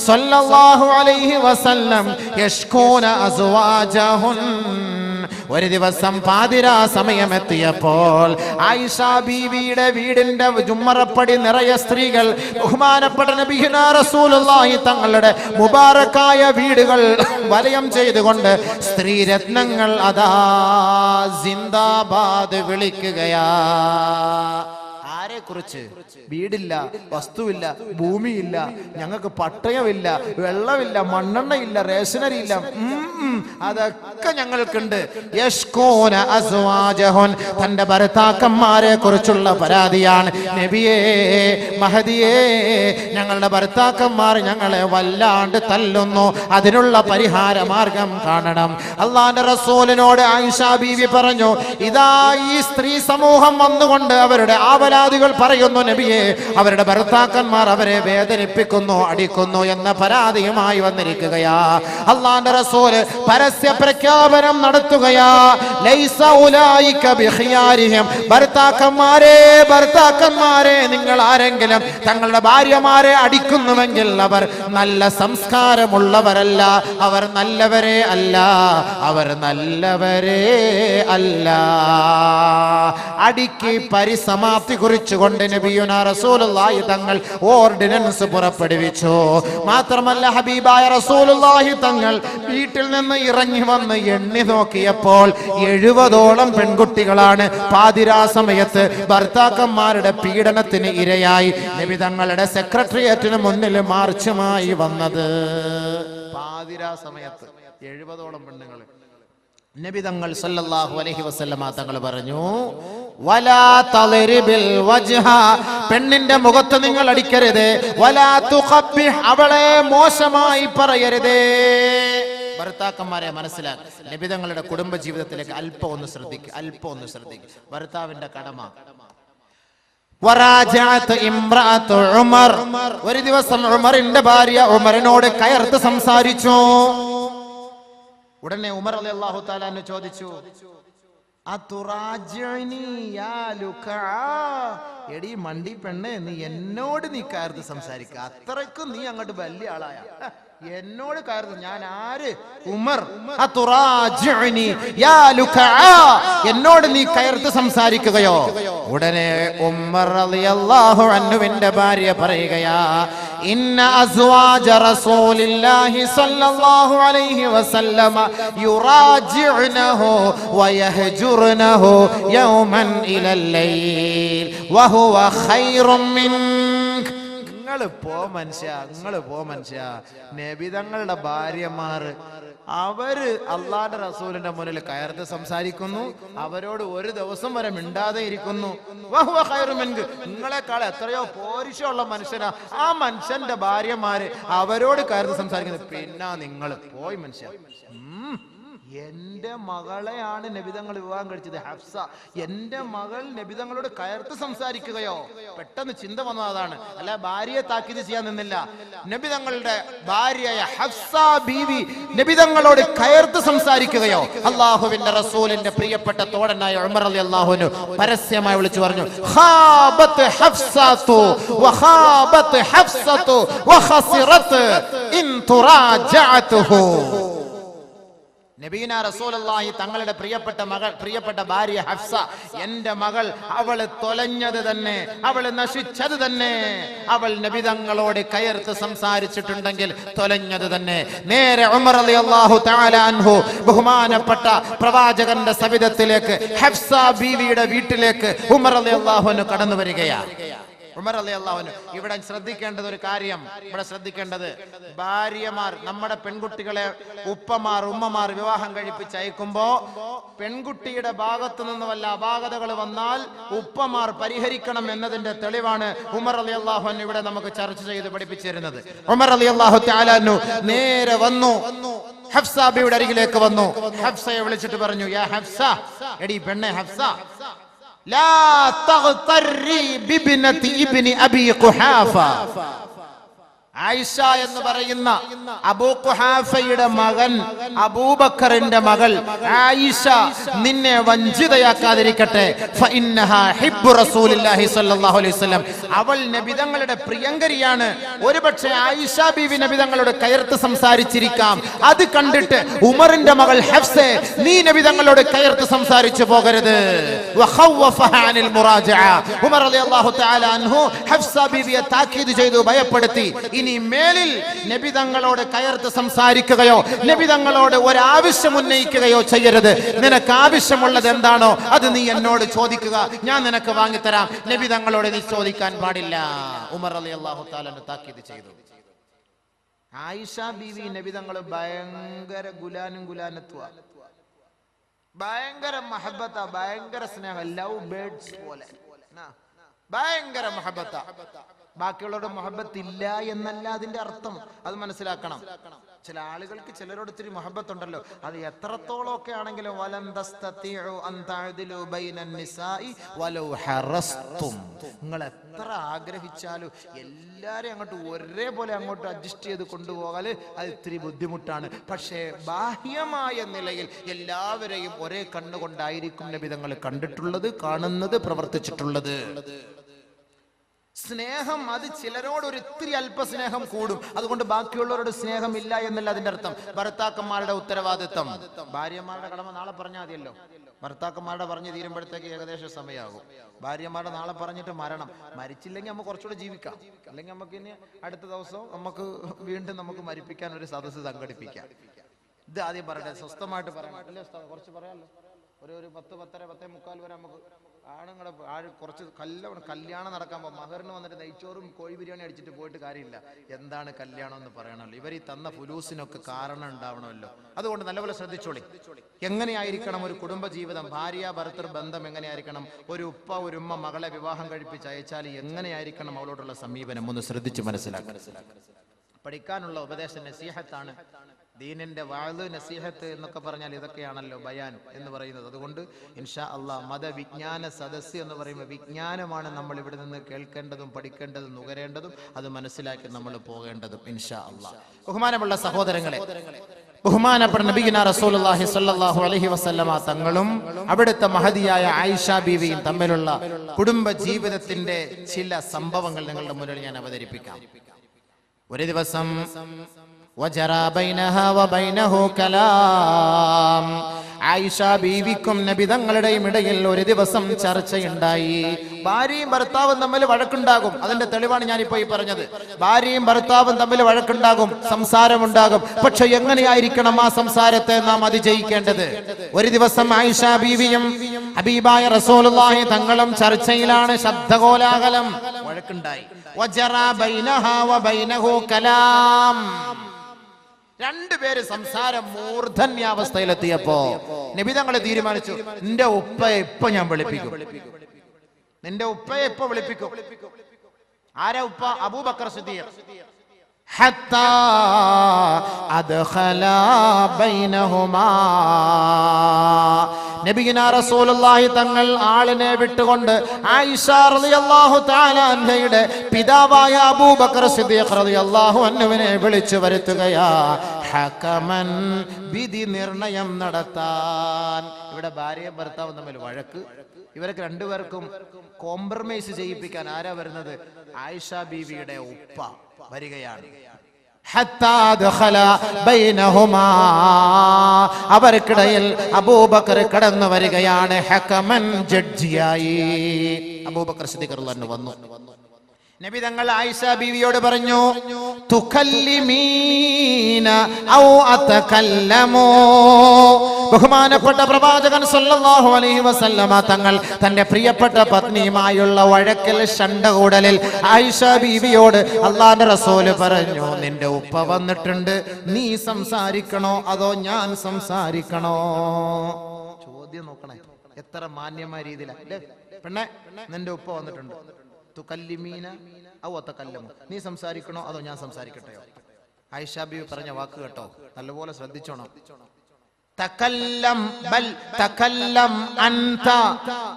സ്വല്ലല്ലാഹു അലൈഹി വസല്ലം യഷ്കൂന അസ്വാജഹുൻ. ഒരു ദിവസം പാതിരാ സമയമെത്തിയപ്പോൾ ആയിഷ ബീവിയുടെ വീടിന്റെ ജുമ്മറപ്പടി നിറയെ സ്ത്രീകൾ ബഹുമാനപ്പെട്ട നബിയുനാ റസൂലുള്ളാഹി തങ്ങളുടെ മുബാറക്കായ വീടുകൾ വലയം ചെയ്തുകൊണ്ട് സ്ത്രീരത്നങ്ങൾ അതാ സിന്ദാബാദ് വിളിക്കുകയാ. ആരെ കുറിച്ച്? വീടില്ല, വസ്തുവില്ല, ഭൂമിയില്ല, ഞങ്ങൾക്ക് പട്ടയമില്ല, വെള്ളമില്ല, മണ്ണെണ്ണയില്ല, റേഷനറി ഇല്ല, അതൊക്കെ ഞങ്ങൾക്കുണ്ട്. യഷ്കൂന അസ്വാജഹുൻ, തന്റെ ഭർത്താക്കന്മാരെ കുറിച്ചുള്ള പരാതിയാണ്. നബിയേ, മഹദിയേ, ഞങ്ങളുടെ ഭർത്താക്കന്മാർ ഞങ്ങളെ വല്ലാണ്ട് തല്ലുന്നു, അതിനുള്ള പരിഹാര മാർഗം കാണണം. അള്ളാന്റെ റസൂലിനോട് ആയിഷ ബീവി പറഞ്ഞു, ഇതാ ഈ സ്ത്രീ സമൂഹം വന്നുകൊണ്ട് അവരുടെ ആവലാദികൾ പറയുന്നു, നബിയെ, അവരുടെ ഭർത്താക്കന്മാർ അവരെ വേദനിപ്പിക്കുന്നു, അടിക്കുന്നു എന്ന പരാതിയുമായി വന്നിരിക്കുകയാ. അല്ലാഹുവിന്റെ റസൂൽ പരസ്യ പ്രഖ്യാപനം നടത്തുകയാ, ലൈസ ഉലൈക ബിഖിയാരിഹിം, ഭർത്താക്കന്മാരെ, ഭർത്താക്കന്മാരെ, നിങ്ങൾ ആരെങ്കിലും തങ്ങളുടെ ഭാര്യമാരെ അടിക്കുന്നുവെങ്കിൽ അവർ നല്ല സംസ്കാരമുള്ളവരല്ല, അവർ നല്ലവരെ അല്ല, അവർ നല്ലവരെ അല്ല. അടിക്ക് പരിസമാപ്തി കുറിച്ചുകൊണ്ട് നബിയുനാ റസൂലുള്ളാഹി തങ്ങൾ ഓർഡിനൻസ് പുറപ്പെടുവിച്ചു. മാത്രമല്ല, ഹബീബായ റസൂലുള്ളാഹി തങ്ങൾ വീട്ടിൽ നിന്ന് ഇറങ്ങി വന്ന് എണ്ണി നോക്കിയപ്പോൾ 70ഓളം പെൺകുട്ടികളാണ് പാതിരാ സമയത്ത് ഭർത്താക്കന്മാരുടെ പീഡനത്തിന് ഇരയായി നബി തങ്ങളുടെ സെക്രട്ടേറിയറ്റിന് മുന്നിൽ മാർച്ചുമായി വന്നത്. പാതിരാ സമയത്ത് 70ഓളം പെണ്ണുങ്ങൾ. നബി തങ്ങൾ സല്ലല്ലാഹു അലൈഹി വസല്ലമ തങ്ങൾ പറഞ്ഞു, വലാ തളിരിബിൽ വജ്ഹ, പെണ്ണിന്റെ മുഖത്ത് നിങ്ങൾ അടിക്കരുത്. വലാ തുഖബ്ബിഹ്, അവളെ മോശമായി പറയരുത്. ഭർത്താക്കന്മാരെ മനസ്സിലാക്കി നബി തങ്ങളുടെ കുടുംബ ജീവിതത്തിലേക്ക് അല്പം ഒന്ന് ശ്രദ്ധിക്കുക. ഭർത്താവിന്റെ കടമ. ഒരു ദിവസം ഉമറിന്റെ ഭാര്യ ഉമറിനോട് കയർത്ത് സംസാരിച്ചു. ഉടനെ ഉമർ റളിയല്ലാഹു തആല അൻഹു ചോദിച്ചു, എടി മണ്ടി പെണ്ണെ, നീ എന്നോട് നീ കയർത്ത് സംസാരിക്കുക, അത്രയ്ക്കും നീ അങ്ങോട്ട് വലിയ ആളായ, എന്നോട് കയർത്ത്? ഞാൻ ആര്? ഉമർ. എന്നോട് നീ കയർത്ത് സംസാരിക്കുകയോ? ഉടനെ ഉമർ റളിയല്ലാഹു അൻഹുവിന്റെ ഭാര്യ പറയുകയാ, ഇന്ന അസ്വാജ റസൂലില്ലാഹി സ്വല്ലല്ലാഹു അലൈഹി വസല്ലമ യുറാജിഉനഹു വയഹ്ജുറുനഹു യൗമൻ ഇലൽ ലൈൽ വഹുവ ഖൈറും മിൻക. നിങ്ങൾ പോ മനുഷ്യ. നബി തങ്ങളുടെ ഭാര്യമാർ അവര് അള്ളാന്റെ റസൂലിന്റെ മുന്നിൽ കയർത്ത് സംസാരിക്കുന്നു, അവരോട് ഒരു ദിവസം വരെ മിണ്ടാതെ ഇരിക്കുന്നു. നിങ്ങളെക്കാൾ എത്രയോ പോരിശമുള്ള മനുഷ്യനാ ആ മനുഷ്യന്റെ ഭാര്യമാര്, അവരോട് കയർത്ത് സംസാരിക്കുന്നത്. പിന്നെ നിങ്ങൾ പോയി മനുഷ്യ. എന്റെ മകളെയാണ് നബിതങ്ങൾ വിവാഹം കഴിച്ചത്, ഹഫ്സ. എന്റെ മകൾ നബിതങ്ങളോട് കയർത്ത് സംസാരിക്കുകയോ? പെട്ടെന്ന് ചിന്ത വന്നതാണ്, അല്ല ഭാര്യയെ താക്കീത് ചെയ്യാൻ നിന്നില്ല. നബിതങ്ങളുടെ ഭാര്യയായ ഹഫ്സ ബീവി നബിതങ്ങളോട് കയർത്ത് സംസാരിക്കുകയോ? അള്ളാഹുവിന്റെ റസൂലിന്റെ പ്രിയപ്പെട്ട തോഴനായ ഉമർ റളിയല്ലാഹു അൻഹു പരസ്യമായി വിളിച്ചു പറഞ്ഞു, ഖാബത്ത് ഹഫ്സതു വഖാബത്ത് ഹഫ്സതു വഖസിറത് ഇൻ തുറാജഅതുഹു. നബീന റസൂലുള്ളാഹി തങ്ങളുടെ പ്രിയപ്പെട്ട ഭാര്യ ഹഫ്സ, എന്റെ മകൾ അവള് തൊലഞ്ഞത് തന്നെ, അവള് നശിച്ചത് തന്നെ, അവൾ നബി തങ്ങളോട് കയർത്ത് സംസാരിച്ചിട്ടുണ്ടെങ്കിൽ തൊലഞ്ഞത് തന്നെ. നേരെ ഉമർ റളിയല്ലാഹു തആല അൻഹു ബഹുമാനപ്പെട്ട പ്രവാചകന്റെ സവിധത്തിലേക്ക് ഹഫ്സ ബീവിയുടെ വീട്ടിലേക്ക് ഉമർ റളിയല്ലാഹു അൻഹു കടന്നു വരികയാണ്. ഉമർ റളിയല്ലാഹു അൻഹു ഇവിടെ ശ്രദ്ധിക്കേണ്ടത് ഒരു കാര്യം, ഇവിടെ ശ്രദ്ധിക്കേണ്ടത് ഭാര്യമാർ, നമ്മുടെ പെൺകുട്ടികളെ ഉമ്മമാർ വിവാഹം കഴിപ്പിച്ച് അയക്കുമ്പോ പെൺകുട്ടിയുടെ ഭാഗത്തു നിന്ന് വല്ല അപാകതകൾ വന്നാൽ ഉപ്പമാർ പരിഹരിക്കണം എന്നതിന്റെ തെളിവാണ് ഉമർ റളിയല്ലാഹു അൻഹു ഇവിടെ നമുക്ക് ചർച്ച ചെയ്ത് പഠിപ്പിച്ചിരുന്നത്. ഉമർ റളിയല്ലാഹു തആല അൻഹു നേരെ വന്നു ഹഫ്സ ബിയുടെ അരികിലേക്ക് വന്നു. ഹഫ്സയെ വിളിച്ചിട്ട് പറഞ്ഞു, യാ ഹഫ്സ, എടി പെണ്ണെ ഹഫ്സ, ലാ തഗ്തറി ബിബ്നതി ഇബ്നി അബി ഖുഹാഫ. ആയിഷ എന്ന് പറയുന്ന അബൂ ഖുഹാഫയുടെ മകൻ അബൂബക്കറിന്റെ മകൾ ആയിഷ നിന്നെ വഞ്ചിതയാക്കാതിരിക്കട്ടെ. ഫഇന്നഹാ ഹിബ്ബു റസൂലില്ലാഹി സ്വല്ലല്ലാഹു അലൈഹി വസല്ലം. അവൾ നബി തങ്ങളുടെ പ്രിയങ്കരിയാണ്. ഒരുപക്ഷെ ആയിഷ ബീവി നബി തങ്ങളോട് കയർത്ത് സംസാരിച്ചിരിക്കാം. അത് കണ്ടിട്ട് ഉമറിന്റെ മകൾ ഹഫ്സ, നീ നബി തങ്ങളോട് കയർത്ത് സംസാരിച്ചു പോകരുത്. വഖവഫഹ അനിൽ മുറാജഅ. ഉമർ റളിയല്ലാഹു തആല അൻഹു ഹഫ്സ ബീവിയെ താക്കീത് ചെയ്തു, ഭയപ്പെടുത്തി. ഇനി മേലിൽ നബി തങ്ങളോട് കയർത്ത് സംസാരിക്കുകയോ നബി തങ്ങളോട് ഒരാവശ്യം ഉന്നയിക്കുകയോ ചെയ്യരുത്. നിനക്ക് ആവശ്യമുള്ളത് എന്താണോ അത് നീ എന്നോട് ചോദിക്കുക, ഞാൻ നിനക്ക് വാങ്ങിത്തരാം. നബി തങ്ങളോട് നീ ചോദിക്കാൻ പാടില്ല. ഉമർ റളിയല്ലാഹു തആല താക്കീത് ചെയ്തു. ആയിഷ ബീവി നബി തങ്ങൾ ഭയങ്കര ഗുലാനത്വ, ഭയങ്കര മഹബത്ത, ഭയങ്കര സ്നേഹം, ലവ് ബേർഡ്സ് പോലെ ഭയങ്കര മഹബത്ത. ബാക്കിയുള്ളവരുടെ മുഹബത്ത് ഇല്ല എന്നല്ല അതിന്റെ അർത്ഥം, അത് മനസ്സിലാക്കണം. ചില ആളുകൾക്ക് ചിലരോട് ഇത്തിരി മുഹബത്ത് ഉണ്ടല്ലോ, അത് എത്രത്തോളം ഒക്കെ ആണെങ്കിലും വലൻ തസ്തതിഉ അൻ തഅദിലു ബൈനൻ നിസാഇ വലൗ ഹറസ്തും. നിങ്ങൾ എത്ര ആഗ്രഹിച്ചാലും എല്ലാരെയും അങ്ങോട്ട് ഒരേപോലെ അങ്ങോട്ട് അഡ്ജസ്റ്റ് ചെയ്ത് കൊണ്ടുപോകാൻ അത് ഇത്തിരി ബുദ്ധിമുട്ടാണ്. പക്ഷേ ബാഹ്യമായ നിലയിൽ എല്ലാവരെയും ഒരേ കണ്ണുകൊണ്ടായിരിക്കും നബി തങ്ങൾ കണ്ടിട്ടുള്ളത്, കാണുന്നത്, പ്രവർത്തിച്ചിട്ടുള്ളത്. സ്നേഹം അത് ചിലരോട് ഒരു ഇത്തിരി അല്പസ്നേഹം കൂടും, അതുകൊണ്ട് ബാക്കിയുള്ളവരോട് സ്നേഹം ഇല്ല എന്നല്ല അതിന്റെ അർത്ഥം. ഭർത്താക്കന്മാരുടെ ഉത്തരവാദിത്തം, ഭാര്യമാരുടെ കടമ നാളെ പറഞ്ഞാൽ മതിയല്ലോ. ഭർത്താക്കന്മാരുടെ പറഞ്ഞ് തീരുമ്പോഴത്തേക്ക് ഏകദേശം സമയമാകും. ഭാര്യമാരുടെ നാളെ പറഞ്ഞിട്ട് മരിച്ചില്ലെങ്കിൽ നമുക്ക് കുറച്ചുകൂടെ ജീവിക്കാം, അല്ലെങ്കിൽ നമുക്ക് ഇനി അടുത്ത ദിവസം നമുക്ക് വീണ്ടും നമുക്ക് മരിപ്പിക്കാൻ ഒരു സദസ്സ് സംഘടിപ്പിക്കാം. ഇത് ആദ്യം പറയട്ടെ, സ്വസ്ഥമായിട്ട് പറയാം, കുറച്ച് പറയാമല്ലോ. ഒരു 10, 10:30, 10:45 വരെ നമുക്ക് ആണുങ്ങളെ കുറച്ച് കല്യാണം നടക്കാൻ പോകും. മഹറിന് വന്നിട്ട് നെയ്ച്ചോറും കോഴി ബിരിയാണി അടിച്ചിട്ട് പോയിട്ട് കാര്യമില്ല. എന്താണ് കല്യാണം എന്ന് പറയണമല്ലോ. ഇവർ ഈ തന്ന ഫുലൂസിനൊക്കെ കാരണം ഉണ്ടാവണമല്ലോ. അതുകൊണ്ട് നല്ലപോലെ ശ്രദ്ധിച്ചോളി. എങ്ങനെയായിരിക്കണം ഒരു കുടുംബ ജീവിതം, ഭാര്യ ഭർത്തൃ ബന്ധം എങ്ങനെയായിരിക്കണം? ഒരു ഉപ്പ ഒരു ഉമ്മ മകളെ വിവാഹം കഴിപ്പിച്ച് അയച്ചാൽ എങ്ങനെയായിരിക്കണം അവളോടുള്ള സമീപനം? ഒന്ന് ശ്രദ്ധിച്ച് മനസ്സിലാക്കണം. പഠിക്കാനുള്ള ഉപദേശ നസീഹത്താണ്. ദീനിന്റെ വാഴ് നസീഹത്ത് എന്നൊക്കെ പറഞ്ഞാൽ ഇതൊക്കെയാണല്ലോ ബയാൻ എന്ന് പറയുന്നത്. അതുകൊണ്ട് ഇൻഷാ അള്ളാഹ് മതവിജ്ഞാന സദസ്സ് എന്ന് പറയുമ്പോൾ വിജ്ഞാനമാണ് നമ്മൾ ഇവിടെ നിന്ന് കേൾക്കേണ്ടതും പഠിക്കേണ്ടതും നുകരേണ്ടതും, അത് മനസ്സിലാക്കി നമ്മൾ പോകേണ്ടതും ഇൻഷാ അള്ളാഹ്. ബഹുമാനമുള്ള സഹോദരങ്ങളെ, ബഹുമാനപ്പെട്ട നബിയുനാ റസൂലുള്ളാഹി സ്വല്ലല്ലാഹു അലൈഹി വസല്ലമ തങ്ങളും അവിടുത്തെ മഹദിയായ ആയിഷ ബീവിയും തമ്മിലുള്ള കുടുംബ ജീവിതത്തിന്റെ ചില സംഭവങ്ങൾ നിങ്ങളുടെ മുന്നിൽ ഞാൻ അവതരിപ്പിക്കാം. ഒരു ദിവസം وجرى بينها وبينه كلام. ആയിഷ ബീവിക്കും നബി തങ്ങളുടെയും ഇടയിൽ ഒരു ദിവസം ചർച്ചയുണ്ടായി. ഭാര്യയും ഭർത്താവും തമ്മിൽ വഴക്കുണ്ടാകും, അതിന്റെ തെളിവാണ് ഞാനിപ്പോ ഈ പറഞ്ഞത്. ഭാര്യയും ഭർത്താവും തമ്മിൽ വഴക്കുണ്ടാകും, സംസാരമുണ്ടാകും. പക്ഷെ എങ്ങനെയായിരിക്കണം ആ സംസാരത്തെ നാം അതിജയിക്കേണ്ടത്? ഒരു ദിവസം ആയിഷ ബീവിയും ഹബീബായ റസൂലുള്ളാഹി തങ്ങളും ചർച്ചയിലാണ്. ശബ്ദകോലാഹലം, വഴക്കുണ്ടായി. വജറാ ബൈനഹാ വബൈനഹു കലാം. രണ്ടുപേര് സംസാരം മൂർധന്യാവസ്ഥയിലെത്തിയപ്പോ നബി തങ്ങൾ തീരുമാനിച്ചു, നിന്റെ ഉപ്പയെ ഇപ്പൊ ഞാൻ വിളിപ്പിക്കും, നിന്റെ ഉപ്പയെ ഇപ്പൊ വിളിപ്പിക്കും. ആരാ ഉപ്പ? അബൂബക്കർ സിദ്ദീഖ്. ഹത്താ അദ്ഖലാ ബൈനഹുമാ. നബിയുനാ റസൂലുള്ളാഹി തങ്ങൾ ആളിനെ വിട്ടുകൊണ്ട് ആയിഷ റളിയല്ലാഹു തആല അൻഹയുടെ പിതാവായ അബൂബക്കർ സിദ്ദീഖ് റളിയല്ലാഹു അൻഹുവിനെ വിളിച്ചു വരുത്തുകയാ. ഹകമൻ, വിധി നിർണയം നടത്താൻ. ഇവിടെ ഭാര്യയും ഭർത്താവും തമ്മിൽ വഴക്ക്. ഇവർക്ക് രണ്ടുപേർക്കും കോംപ്രമൈസ് ചെയ്യിപ്പിക്കാൻ ആരാ വരുന്നത്? ആയിഷ ബീവിയുടെ ഉപ്പ വരികയാണ്. അവർക്കിടയിൽ അബൂബക്കർ കടന്നു വരികയാണ്. ഹക്കമൻ ജഡ്ജിയായി അബൂബക്കർ സിദ്ദീഖ് റളിയല്ലാഹു അൻഹു വന്നു. നബി തങ്ങൾ ആയിഷ ബീവിയോട് പറഞ്ഞു, തുകല്ലിമീന ഔ അതകല്ലമു. ബഹുമാനപ്പെട്ട പ്രവാചകൻ സല്ലല്ലാഹു അലൈഹി വസല്ലമ തങ്ങൾ തന്റെ പ്രിയപ്പെട്ട പത്നിയുമായുള്ള വഴക്കൽ ശണ്ടകൂടലിൽ ആയിഷ ബീവിയോട് അല്ലാഹുവിന്റെ റസൂൽ പറഞ്ഞു, നിന്റെ ഉപ്പ വന്നിട്ടുണ്ട്, നീ സംസാരിക്കണോ അതോ ഞാൻ സംസാരിക്കണോ? ചോദ്യം നോക്കണേ, എത്ര മാന്യമായ രീതിയിലല്ലേ പെണ്ണെ, നിന്റെ ഉപ്പ വന്നിട്ടുണ്ട്, തുകല്ലിമീന ഔ അതകല്ലമു, നീ സംസാരിക്കണോ അതോ ഞാൻ സംസാരിക്കട്ടെയോ? ആയിഷ ബീവി പറഞ്ഞ വാക്ക് കേട്ടോ, നല്ലപോലെ ശ്രദ്ധിച്ചോണം. തകല്ലം ബൽ തകല്ലം അൻത,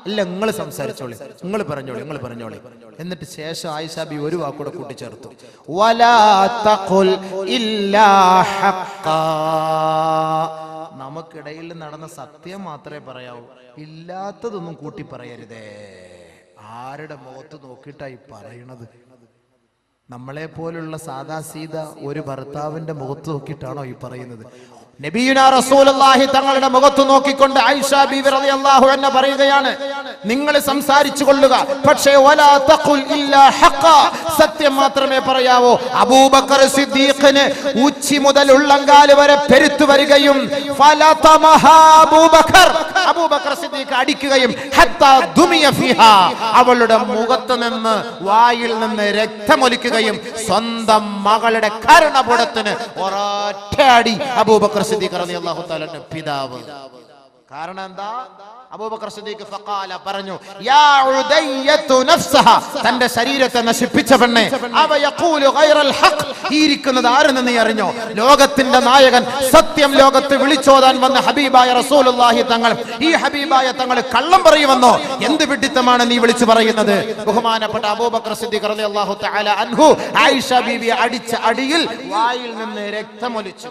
അല്ല നിങ്ങൾ സംസാരിച്ചോളി, നിങ്ങൾ പറഞ്ഞോളി. എന്നിട്ട് ശേഷം ആയിഷ ബീവി ഒരു വാക്കൂടെ കൂട്ടിച്ചേർത്തു, വലാ തഖുൽ ഇല്ലാ ഹഖ്ഖാ, നമുക്കിടയിൽ നടന്ന സത്യം മാത്രമേ പറയാവൂ, ഇല്ലാത്തതൊന്നും കൂട്ടി പറയരുതേ. ആരുടെ മുഖത്ത് നോക്കിയിട്ടായി പറയണത്? നമ്മളെ പോലുള്ള സാദാ സീത ഒരു ഭർത്താവിന്റെ മുഖത്ത് നോക്കിയിട്ടാണോ ഈ പറയുന്നത്? നബിയുനാ റസൂലുള്ളാഹി തങ്ങളുടെ മുഖത്ത് നോക്കിക്കൊണ്ട് ആയിഷ ബീവി റളിയല്ലാഹു അൻഹ പറയുകയാണ്, നിങ്ങൾ സംസാരിച്ചു കൊള്ളുക, പക്ഷേ വലാ തഖുൽ ഇല്ലാ ഹഖ്ഖാ, സത്യം മാത്രമേ പറയാവൂ. അബൂബക്കർ സിദ്ദീഖിന് ഉച്ചി മുതൽ ഉള്ളങ്കാൽ വരെ പെരുത്തു വരികയും അബൂബക്കർ സിദ്ദീഖ് അടിക്കുകയും ഹത്താ ദുമിയ ഫിഹാ, അവളുടെ മുഖത്ത് നിന്ന് വായിൽ നിന്ന് രക്തമൊലിക്കുകയും സ്വന്തം മകളുടെ കർണപുടത്തിന് ഒരൊറ്റയടി അബൂബക്കർ സിദ്ദീഖ് റളിയല്ലാഹു തആല പിതാവ്. കാരണം എന്താ? അബൂബക്കർ സിദ്ദീഖ് ഫഖാല പറഞ്ഞു, യാ ഉദയ്യതു നഫ്സഹ, തന്റെ ശരീരത്തെ നശിപ്പിച്ച പെണ്ണെ, അവ യഖൂലു ഗൈറൽ ഹഖ്, ഈ ഇരിക്കുന്നത് ആരെന്ന് നീ അറിഞ്ഞോ? ലോകത്തിന്റെ നായകൻ, സത്യം ലോകത്ത് വിളിച്ചോതാൻ വന്ന ഹബീബായ റസൂലുള്ളാഹി തങ്ങൾ, ഈ ഹബീബായ തങ്ങൾ കള്ളം പറയുമെന്നോ? എന്ത് വിഡ്ഢിത്തമാണ് നീ വിളിച്ചു പറയുന്നത്? ബഹുമാനപ്പെട്ട അബൂബക്കർ സിദ്ദീഖ് റളിയല്ലാഹു തആല അൻഹു ആയിഷ ബീവി അടിച്ച അടിയിൽ വായിൽ നിന്ന് രക്തമൊലിച്ചു.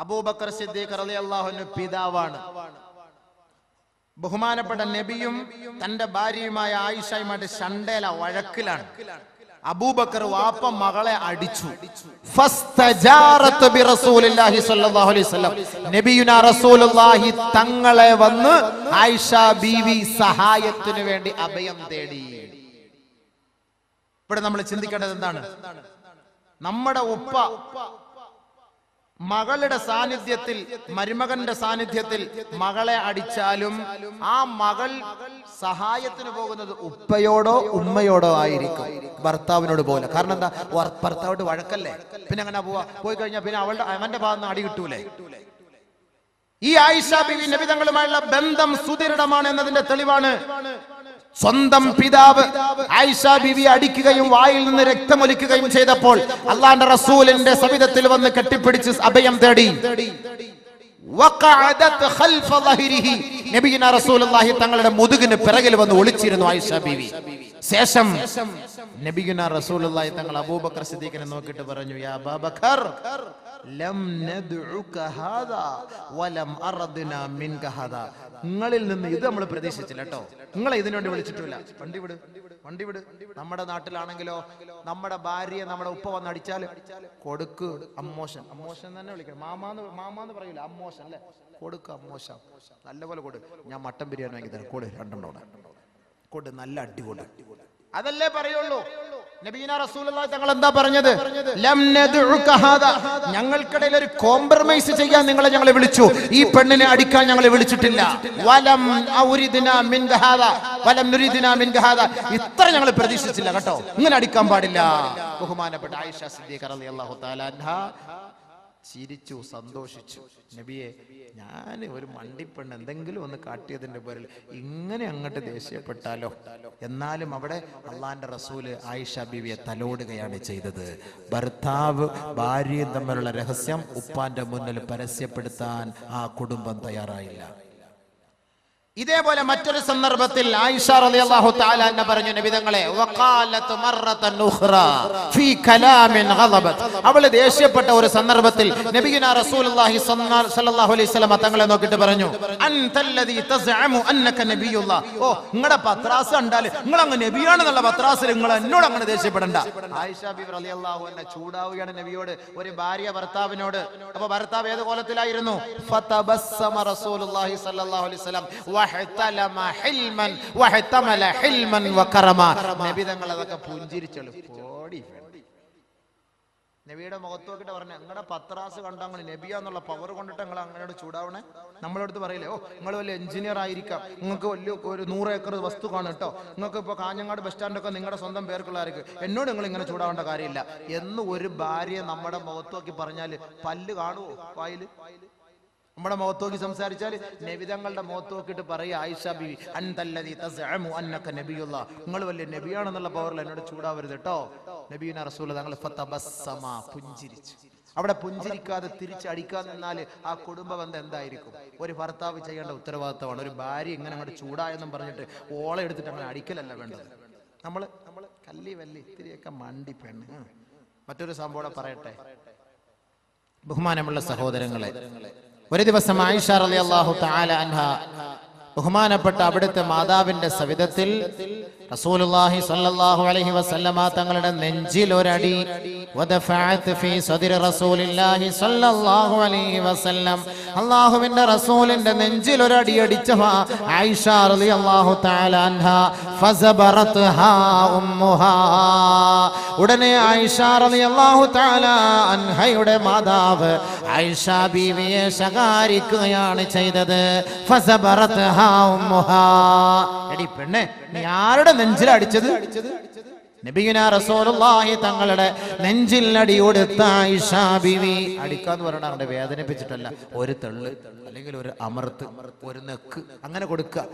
അബൂബക്കർ സിദ്ദീഖ് റളിയല്ലാഹു അൻഹു പിതാവാണ്. ബഹുമാനപ്പെട്ട നബിയും തന്റെ ഭാര്യയുമായ ആയിഷയുമായിട്ട് ശണ്ടേല വഴക്കിലാണ്. അബൂബക്കർ വാപ്പ മകളെ അടിച്ചു. ഫസ്തജാറത്ത് ബിറസൂലില്ലാഹി സ്വല്ലല്ലാഹു അലൈഹി വസല്ലം, നബിയുനാ റസൂലുള്ളാഹി തങ്ങളെ വന്ന് ആയിഷ ബീവി സഹായത്തിനു വേണ്ടി അഭയം തേടി. ഇവിടെ നമ്മൾ ചിന്തിക്കേണ്ടത് എന്താണ്? നമ്മുടെ ഉപ്പ മകളുടെ സാന്നിധ്യത്തിൽ, മരുമകന്റെ സാന്നിധ്യത്തിൽ മകളെ അടിച്ചാലും ആ മകൾ സഹായത്തിന് പോകുന്നത് ഉപ്പയോടോ ഉമ്മയോടോ ആയിരിക്കും, ഭർത്താവിനോട് പോലെ. കാരണം എന്താ? ഭർത്താവോട് വഴക്കല്ലേ, പിന്നെ അങ്ങനെ പോയി കഴിഞ്ഞാൽ പിന്നെ അവന്റെ ഭാഗത്ത് അടി കിട്ടൂലേ? ഈ ആയിഷ ബീവി നബി തങ്ങളുമായുള്ള ബന്ധം സുദൃഢമാണ് എന്നതിന്റെ തെളിവാണ്. സ്വന്തം പിതാവ് ആയിഷ ബീവി അടിക്കുകയും വായിൽ നിന്ന് രക്തമൊലിക്കുകയും ചെയ്തപ്പോൾ അല്ലാഹുവിന്റെ റസൂലിന്റെ സവിധത്തിൽ വന്ന് കെട്ടിപ്പിടിച്ച് അഭയം തേടി. നബിയുനാ റസൂലുള്ളാഹി തങ്ങളുടെ മുതുകിന് പിറകിൽ വന്ന് ഒളിച്ചിരുന്നു ആയിഷ ബീവി. ശേഷം നബിയുനാ റസൂലുള്ളാഹി തങ്ങൾ അബൂബക്കർ സിദ്ദീഖിനെ നോക്കിയിട്ട് പറഞ്ഞു, യാ അബൂബക്കർ ലം നദ്ഉക ഹാദാ വലം അർദ്നാ മിൻക ഹാദാ, നിങ്ങളിൽ നിന്ന് ഇത് നമ്മൾ പ്രതീക്ഷിച്ചില്ല കേട്ടോ, നിങ്ങളെ ഇതിനു വേണ്ടി വിളിച്ചിട്ടില്ല. വണ്ടി വിട്. നമ്മുടെ നാട്ടിലാണെങ്കിലോ നമ്മുടെ ഭാര്യയെ നമ്മുടെ ഉപ്പ വന്ന് അടിച്ചാൽ കൊടുക്ക് അമ്മോഷൻ തന്നെ വിളിക്കണം, മാമാന്ന് പറയൂല, അമ്മോഷൻ അല്ലെ, കൊടുക്ക് അമ്മോശം, നല്ലപോലെ കൊടു, ഞാൻ മട്ടൻ ബിരിയാണി വാങ്ങി തരാം, കൊടു, രണ്ടെണ്ണം കൊടു, നല്ല അടിപൊളി, അതല്ലേ പറയുള്ളൂ. നബിയുനാ റസൂലുള്ളാഹി തങ്ങൾ എന്താ പറഞ്ഞത്? ലം നദ്ഉക ഹാദാ, ഞങ്ങൾക്കിടയിൽ ഒരു കോംപ്രമൈസ് ചെയ്യാൻ ഞങ്ങളെ വിളിച്ചു, ഈ പെണ്ണിനെ അടിക്കാൻ ഞങ്ങളെ വിളിച്ചിട്ടില്ല. വലം ഉരിദ്നാ മിൻക ഹാദാ വലം നുരിദ്നാ മിൻക ഹാദാ, ഇത്ര ഞങ്ങൾ പ്രതീക്ഷിച്ചില്ല കേട്ടോ, ഇങ്ങനെ അടിക്കാൻ പാടില്ല. ബഹുമാനപ്പെട്ട ആയിഷ സിദ്ദീഖ റളിയല്ലാഹു തആല അൻഹ ചിരിച്ചു, സന്തോഷിച്ചു. നബിയെ, ഞാൻ ഒരു മണ്ടിപ്പെണ്ണ് എന്തെങ്കിലും ഒന്ന് കാട്ടിയതിന്റെ പേരിൽ ഇങ്ങനെ അങ്ങോട്ട് ദേഷ്യപ്പെട്ടാലോ? എന്നാലും അവിടെ അള്ളാന്റെ റസൂല് ആയിഷ ബീവിയെ തലോടുകയാണ് ചെയ്തത്. ഭർത്താവ് ഭാര്യയും തമ്മിലുള്ള രഹസ്യം ഉപ്പാന്റെ മുന്നിൽ പരസ്യപ്പെടുത്താൻ ആ കുടുംബം തയ്യാറായില്ല. ഇതേപോലെ മറ്റൊരു സന്ദർഭത്തിൽ ആയിഷ റളിയല്ലാഹു തആല അൻഹ പറഞ്ഞു നബി തങ്ങളെ വഖാലത്ത് മററതൻ ഉഖ്റ ഫീ കലാമിൻ ഗളബത് അവൾ ദേഷ്യപ്പെട്ട ഒരു സന്ദർഭത്തിൽ നബിയുനാ റസൂലുള്ളാഹി സ്വല്ലല്ലാഹു അലൈഹി വസല്ലം തങ്ങളെ നോക്കിയിട്ട് പറഞ്ഞു അൻതല്ലദീ തസ്അമു അന്നക നബിയുല്ലാഹ് ഓ നിങ്ങളുടെ പത്രാസ് കണ്ടാൽ നിങ്ങൾ അങ്ങ് നബിയാണെന്നുള്ള പത്രാസിൽ നിങ്ങൾ എന്നോട് അങ്ങനെ ദേഷ്യപ്പെടണ്ട ആയിഷ ബിബി റളിയല്ലാഹു അൻഹ ചൂടാവുകയാണ് നബിയോട് ഒരു ഭാര്യ ഭർത്താവിനോട് അപ്പോൾ ഭർത്താവ് ഏത് കോലത്തിലായിരുന്നു ഫതബസ്സമ റസൂലുള്ളാഹി സ്വല്ലല്ലാഹു അലൈഹി വസല്ലം നബി തങ്ങൾ അതൊക്കെ പുഞ്ചിരിച്ചോളൂ നബിയുടെ മുഖത്ത് നോക്കിട്ട് പറഞ്ഞു നിങ്ങളുടെ പത്രാസ് കണ്ടങ്ങൾ നബിയാന്നുള്ള പവർ കൊണ്ടിട്ട് നിങ്ങൾ അങ്ങനെയോട് ചൂടാവണേ നമ്മളടുത്ത് പറയില്ലേ ഓ നിങ്ങൾ വലിയ എഞ്ചിനീയർ ആയിരിക്കാം നിങ്ങൾക്ക് വലിയ ഒരു 100 ഏക്കർ വസ്തു കാണും കേട്ടോ നിങ്ങൾക്ക് ഇപ്പോൾ കാഞ്ഞങ്ങാട് ബസ് സ്റ്റാൻഡൊക്കെ നിങ്ങളുടെ സ്വന്തം പേർക്കുള്ളവർക്ക് എന്നോട് നിങ്ങൾ ഇങ്ങനെ ചൂടാവേണ്ട കാര്യമില്ല എന്ന് ഒരു ഭാര്യ നമ്മുടെ മുഖത്ത് നോക്കി പറഞ്ഞാൽ പല്ല് കാണുവോ വായില് നമ്മുടെ മുഖത്ത് നോക്കി സംസാരിച്ചാൽ നബി തങ്ങളുടെ മുഖത്ത് നോക്കിയിട്ട് പറയുക ആയിഷ ബിബി അൻതല്ലദീ തസ്അമു അന്നക നബിയുല്ലാഹ് നിങ്ങൾ വലിയ നബിയാണെന്നുള്ള പവറിൽ എന്നോട് ചൂടാവരുത് കേട്ടോ നബിയുനാ റസൂൽ തങ്ങൾ ഫതബസ്സമ പുഞ്ചിരിച്ചു അവിടെ പുഞ്ചിരിക്കാതെ തിരിച്ചടിക്കാൻ നിന്നാൽ ആ കുടുംബ ബന്ധം എന്തായിരിക്കും ഒരു ഭർത്താവ് ചെയ്യേണ്ട ഉത്തരവാദിത്തമാണ് ഒരു ഭാര്യ ഇങ്ങനെ അങ്ങോട്ട് ചൂടായെന്നും പറഞ്ഞിട്ട് ഓളെ എടുത്തിട്ട് അങ്ങനെ അടിക്കലല്ല വേണ്ടത് നമ്മൾ കല്ലി വല്ലി ഇത്തിരിയൊക്കെ മണ്ടി പെണ്ണ് മറ്റൊരു സംഭവം പറയട്ടെ ബഹുമാനമുള്ള സഹോദരങ്ങളെ ഒരു ദിവസം ആയിഷ റളിയല്ലാഹു തആല അൻഹ ബഹുമാനപ്പെട്ട അവിടുത്തെ മാതാവിന്റെ സവിധത്തിൽ റസൂലുള്ളാഹി സ്വല്ലല്ലാഹു അലൈഹി വസല്ലമ തങ്ങളുടെ നെഞ്ചിൽ ഒരടി വദഫഅത് ഫീ സദ്രി റസൂലില്ലാഹി സ്വല്ലല്ലാഹു അലൈഹി വസല്ലം അല്ലാഹുവിന്റെ റസൂലിന്റെ നെഞ്ചിൽ ഒരടി അടിച്ച ആയിഷ റളിയല്ലാഹു തആല അൻഹ ഫസബറത്ഹാ ഉമ്മുഹാ ഉടനെ ആയിഷ റളിയല്ലാഹു തആല അൻഹയുടെ മാതാവ് ആയിഷ ബീവിയെ ശകാരിക്കുകയാണ് ചെയ്തത് ഫസബറത്ഹാ ഉമ്മുഹാ എടി പെണ്ണേ നീ ആരുടെ നെഞ്ചിൽ അടിച്ചത് നബിയുനാ റസൂലുള്ളാഹി തങ്ങളുടെ നെഞ്ചിൽ അടി കൊടുത്ത ആയിഷ ബീവി അടിക്കാന്ന് പറഞ്ഞാൽ വേദനിപ്പിച്ചിട്ടല്ല ഒരു തെള്ള് അല്ലെങ്കിൽ ഒരു അമർത്ത് ഒരു നെക്ക് അങ്ങനെ കൊടുക്കുക